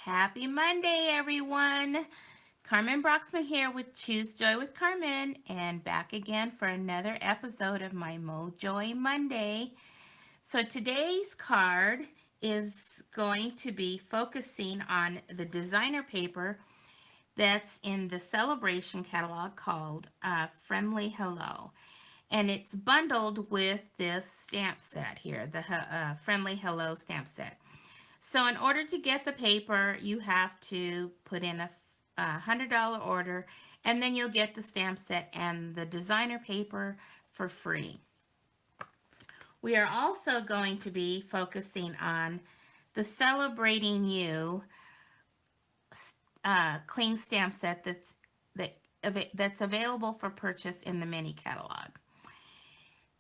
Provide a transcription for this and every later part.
Happy Monday, everyone. Carmen Broxman here with Choose Joy with Carmen, and back again for another episode of my MoJOY Monday. So today's card is going to be focusing on the designer paper that's in the celebration catalog called Friendly Hello. And it's bundled with this stamp set here, the Friendly Hello stamp set. So in order to get the paper, you have to put in a $100 order, and then you'll get the stamp set and the designer paper for free. We are also going to be focusing on the Celebrating You clean stamp set that's available for purchase in the mini catalog.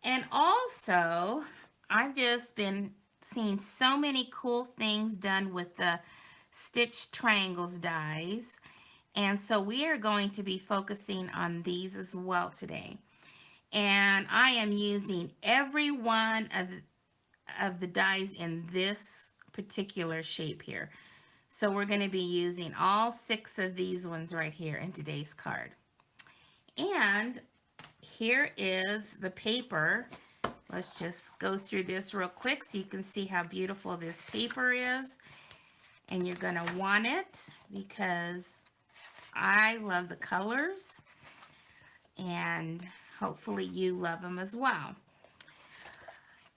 And also, I've just been seeing so many cool things done with the Stitch Triangles dies. And so we are going to be focusing on these as well today. And I am using every one of the dies in this particular shape here. So we're going to be using all 6 of these ones right here in today's card. And here is the paper. Let's just go through this real quick so you can see how beautiful this paper is. And you're going to want it because I love the colors, and hopefully you love them as well.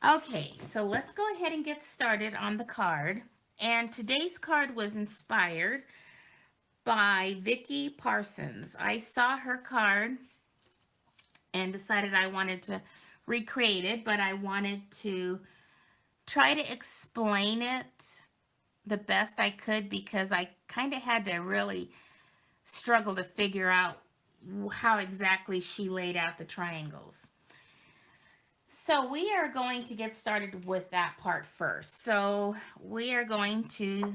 Okay, so let's go ahead and get started on the card. And today's card was inspired by Vicki Parsons. I saw her card and decided I wanted to recreate it, but I wanted to try to explain it the best I could because I kind of had to really struggle to figure out how exactly she laid out the triangles. So we are going to get started with that part first. So we are going to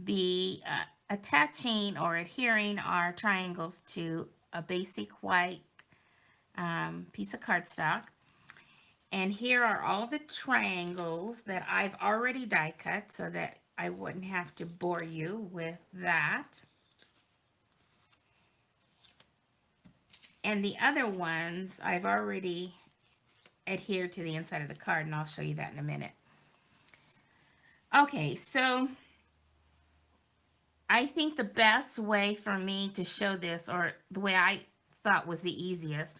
be attaching or adhering our triangles to a basic white piece of cardstock. And here are all the triangles that I've already die cut so that I wouldn't have to bore you with that. And the other ones I've already adhered to the inside of the card, and I'll show you that in a minute. Okay, so I think the best way for me to show this, or the way I thought was the easiest,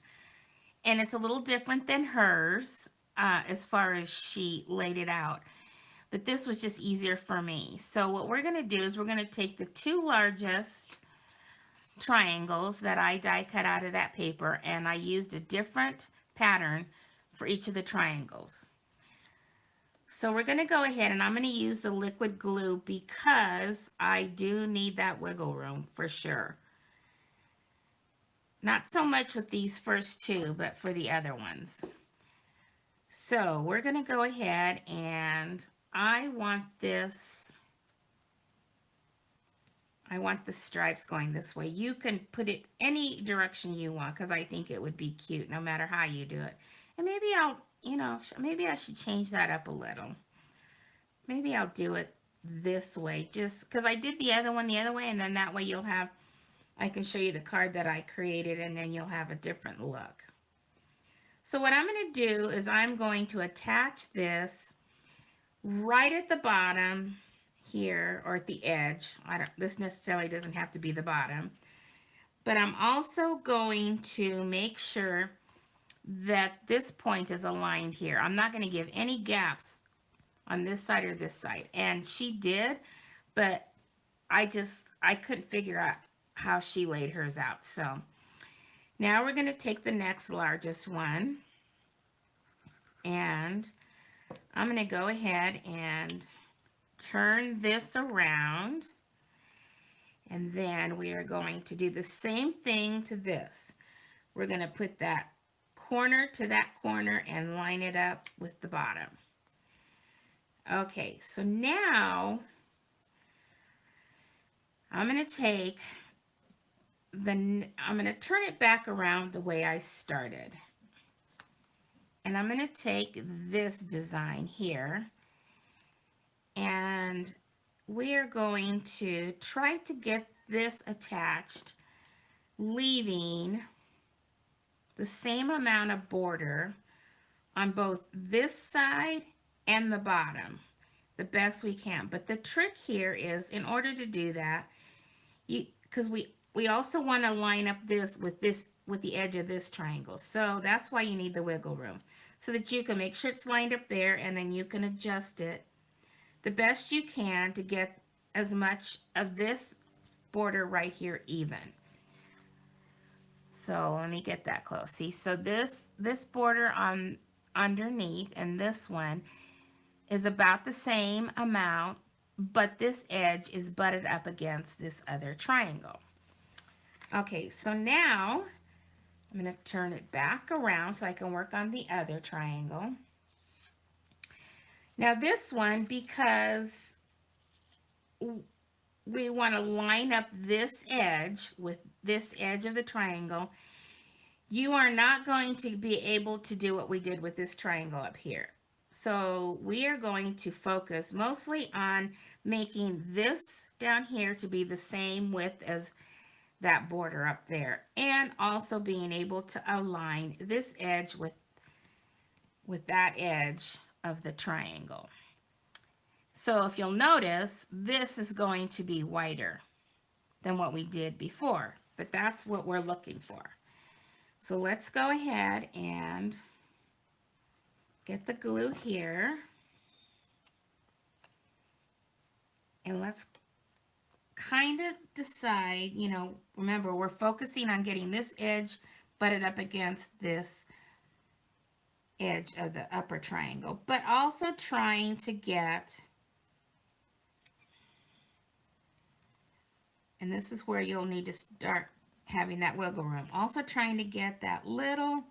and it's a little different than hers as far as she laid it out, but this was just easier for me. So what we're going to do is we're going to take the 2 largest triangles that I die cut out of that paper, and I used a different pattern for each of the triangles. So we're going to go ahead and I'm going to use the liquid glue because I do need that wiggle room for sure. Not so much with these first 2, but for the other ones. So we're going to go ahead and I want the stripes going this way. You can put it any direction you want because I think it would be cute no matter how you do it. And maybe maybe I should change that up a little. Maybe I'll do it this way just because I did the other one the other way, and then that way I can show you the card that I created, and then you'll have a different look. So what I'm going to do is I'm going to attach this right at the bottom here, or at the edge. This necessarily doesn't have to be the bottom, but I'm also going to make sure that this point is aligned here. I'm not going to give any gaps on this side or this side, and she did, but I couldn't figure out how she laid hers out. So now we're going to take the next largest one, and I'm going to go ahead and turn this around, and then we are going to do the same thing to this. We're going to put that corner to that corner and line it up with the bottom. Okay, so now I'm going to turn it back around the way I started. And I'm going to take this design here, and we are going to try to get this attached, leaving the same amount of border on both this side and the bottom the best we can. But the trick here is, in order to do that, you because we also want to line up this with the edge of this triangle. So that's why you need the wiggle room, so that you can make sure it's lined up there, and then you can adjust it the best you can to get as much of this border right here even. So let me get that close. See, so this border on underneath and this one is about the same amount, but this edge is butted up against this other triangle. Okay, so now I'm going to turn it back around so I can work on the other triangle. Now this one, because we want to line up this edge with this edge of the triangle, you are not going to be able to do what we did with this triangle up here. So we are going to focus mostly on making this down here to be the same width as that border up there, and also being able to align this edge with that edge of the triangle. So if you'll notice, this is going to be wider than what we did before, but that's what we're looking for. So let's go ahead and get the glue here, and let's kind of decide, remember, we're focusing on getting this edge butted up against this edge of the upper triangle, but also trying to get, and this is where you'll need to start having that wiggle room, also trying to get that little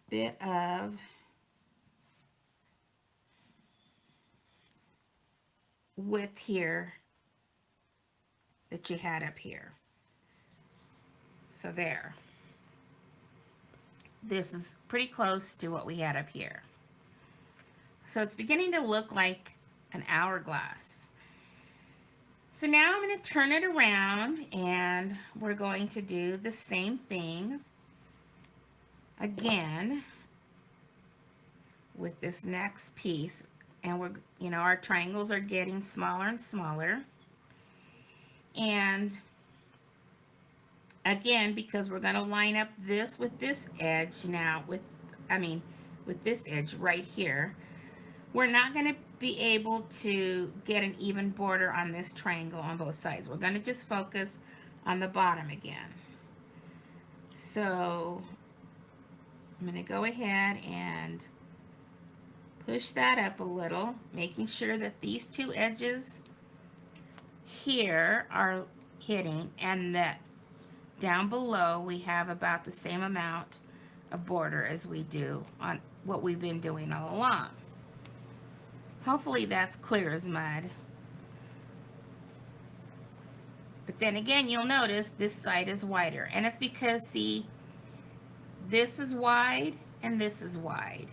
bit of width here that you had up here. So there. This is pretty close to what we had up here. So it's beginning to look like an hourglass. So now I'm going to turn it around, and we're going to do the same thing again with this next piece. And we're, our triangles are getting smaller and smaller. And again, because we're going to line up this with this edge now, with this edge right here, we're not going to be able to get an even border on this triangle on both sides. We're going to just focus on the bottom again. So I'm going to go ahead and push that up a little, making sure that these two edges here are hitting, and that down below we have about the same amount of border as we do on what we've been doing all along. Hopefully that's clear as mud. But then again, you'll notice this side is wider, and it's because, see, this is wide and this is wide.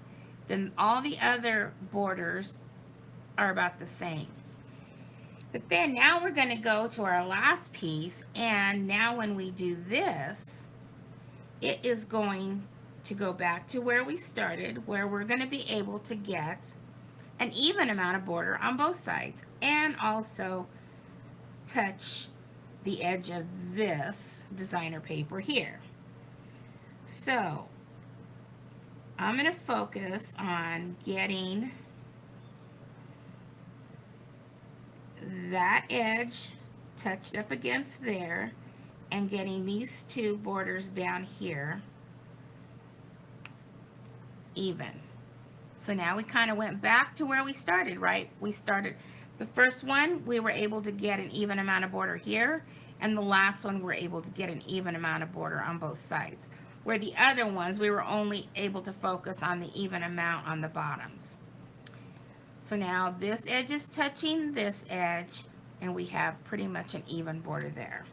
Then all the other borders are about the same. But then now we're going to go to our last piece, and now when we do this, it is going to go back to where we started, where we're going to be able to get an even amount of border on both sides, and also touch the edge of this designer paper here. So I'm going to focus on getting that edge touched up against there, and getting these two borders down here even. So now we kind of went back to where we started, right? We started the first one, we were able to get an even amount of border here, and the last one we're able to get an even amount of border on both sides. Where the other ones, we were only able to focus on the even amount on the bottoms. So now this edge is touching this edge, and we have pretty much an even border there.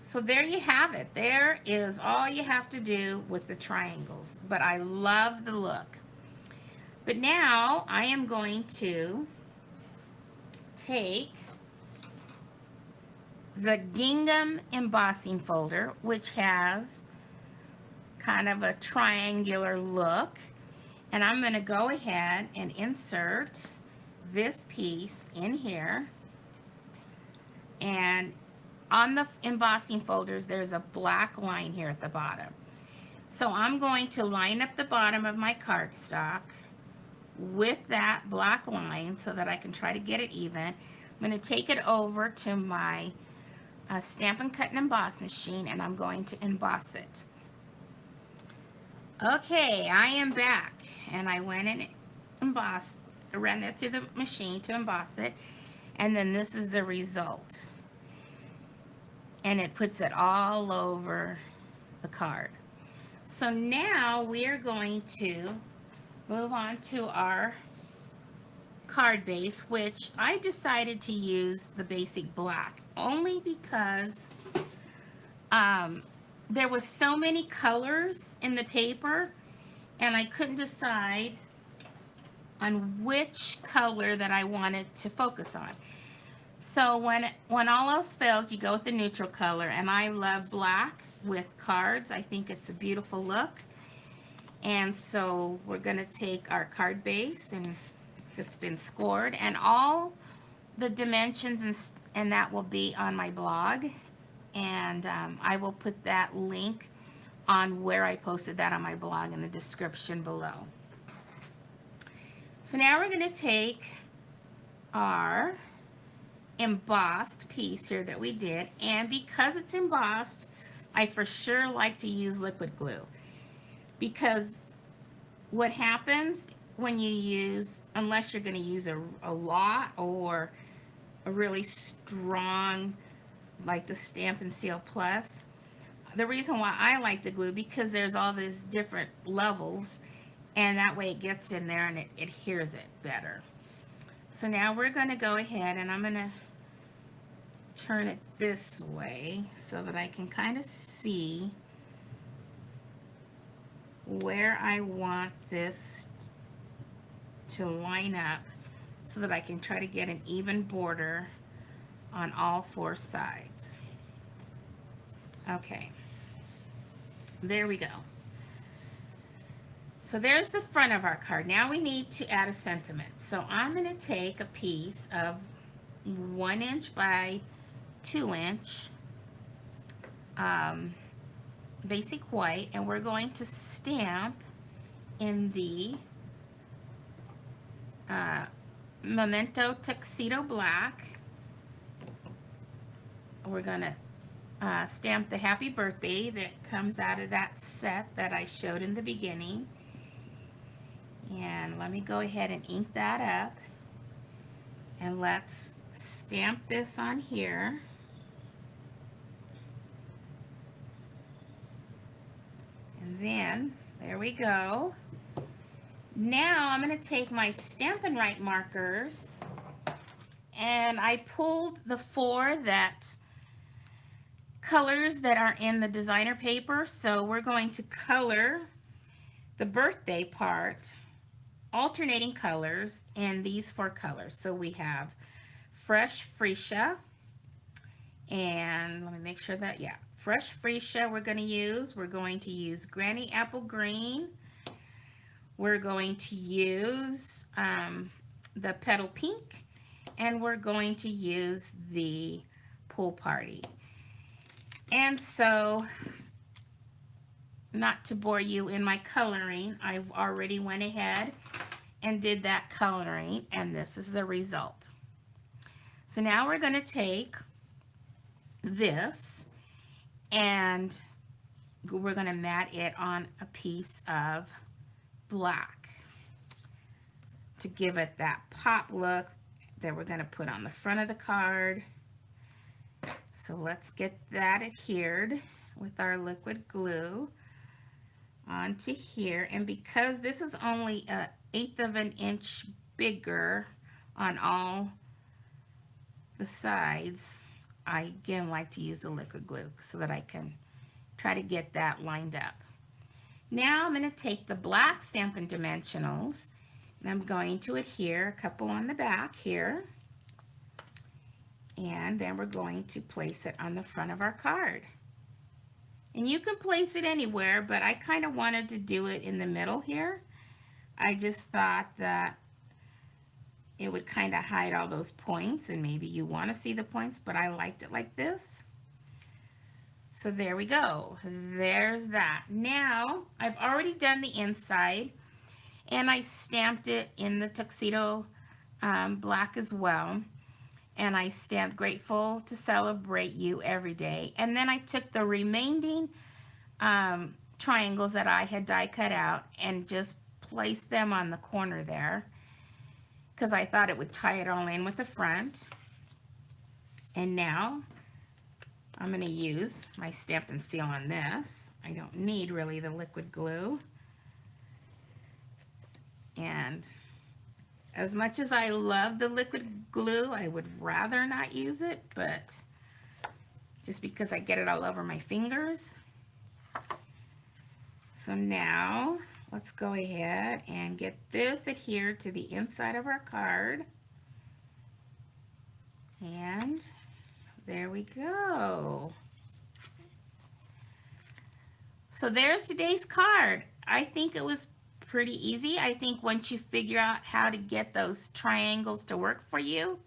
So there you have it. There is all you have to do with the triangles. But I love the look. But now I am going to take the gingham embossing folder, which has kind of a triangular look, and I'm going to go ahead and insert this piece in here. And on the embossing folders, there's a black line here at the bottom. So I'm going to line up the bottom of my cardstock with that black line so that I can try to get it even. I'm going to take it over to my Stamp and Cut and Emboss machine, and I'm going to emboss it. Okay, I am back, and I went and embossed, ran that through the machine to emboss it, and then this is the result. And it puts it all over the card. So now we are going to move on to our card base, which I decided to use the basic black only because there was so many colors in the paper and I couldn't decide on which color that I wanted to focus on. So when all else fails, you go with the neutral color, and I love black with cards. I think it's a beautiful look. And so we're going to take our card base, and it's been scored, and all the dimensions and that will be on my blog, and I will put that link on where I posted that on my blog in the description below. So now we're going to take our embossed piece here that we did, and because it's embossed, I for sure like to use liquid glue, because what happens when you use, unless you're going to use a lot or a really strong, like the Stamp and Seal Plus, the reason why I like the glue, because there's all these different levels, and that way it gets in there and it adheres it better. So now we're going to go ahead, and I'm going to turn it this way so that I can kind of see where I want this to line up so that I can try to get an even border on all four sides. Okay, there we go. So there's the front of our card. Now we need to add a sentiment. So I'm going to take a piece of 1 inch by 2 inch basic white, and we're going to stamp in the Memento Tuxedo Black. We're going to stamp the happy birthday that comes out of that set that I showed in the beginning. And let me go ahead and ink that up, and let's stamp this on here. And then, there we go. Now I'm going to take my Stampin' Write markers, and I pulled the 4 colors that are in the designer paper. So we're going to color the birthday part alternating colors in these 4 colors. So we have Fresh Freesia, and let me make sure that, yeah, Fresh Freesia we're going to use Granny Apple Green, we're going to use the Petal Pink, and we're going to use the Pool Party. And so, not to bore you in my coloring, I've already went ahead and did that coloring, and this is the result. So now we're going to take this, and we're going to mat it on a piece of black to give it that pop look that we're going to put on the front of the card. So let's get that adhered with our liquid glue onto here. And because this is only 1/8 of an inch bigger on all the sides, I again like to use the liquid glue so that I can try to get that lined up. Now I'm going to take the black Stampin' Dimensionals, I'm going to adhere a couple on the back here, and then we're going to place it on the front of our card. And you can place it anywhere, but I kind of wanted to do it in the middle here. I just thought that it would kind of hide all those points, and maybe you want to see the points, but I liked it like this. So there we go. There's that. Now, I've already done the inside, and I stamped it in the tuxedo black as well. And I stamped "Grateful to Celebrate You Every Day." And then I took the remaining triangles that I had die cut out and just placed them on the corner there, because I thought it would tie it all in with the front. And now I'm going to use my Stamp and Seal on this. I don't need really the liquid glue. And as much as I love the liquid glue, I would rather not use it, but just because I get it all over my fingers. So now let's go ahead and get this adhered to the inside of our card. And there we go. So there's today's card. I think it was pretty easy. I think once you figure out how to get those triangles to work for you,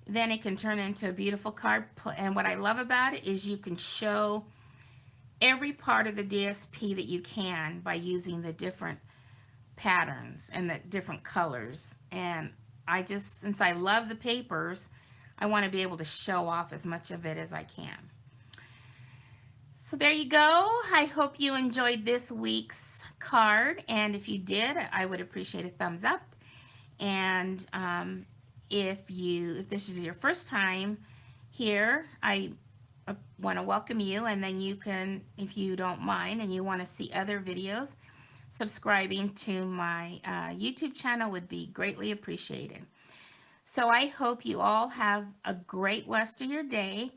then it can turn into a beautiful card. And what I love about it is you can show every part of the DSP that you can by using the different patterns and the different colors. And I just, since I love the papers, I want to be able to show off as much of it as I can. So there you go. I hope you enjoyed this week's card, and if you did, I would appreciate a thumbs up. And if this is your first time here, I want to welcome you, and then you can, if you don't mind and you want to see other videos, subscribing to my YouTube channel would be greatly appreciated. So I hope you all have a great rest of your day,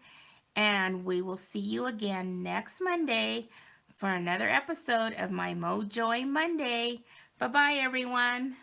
and we will see you again next Monday for another episode of my MoJOY Monday. Bye-bye, everyone.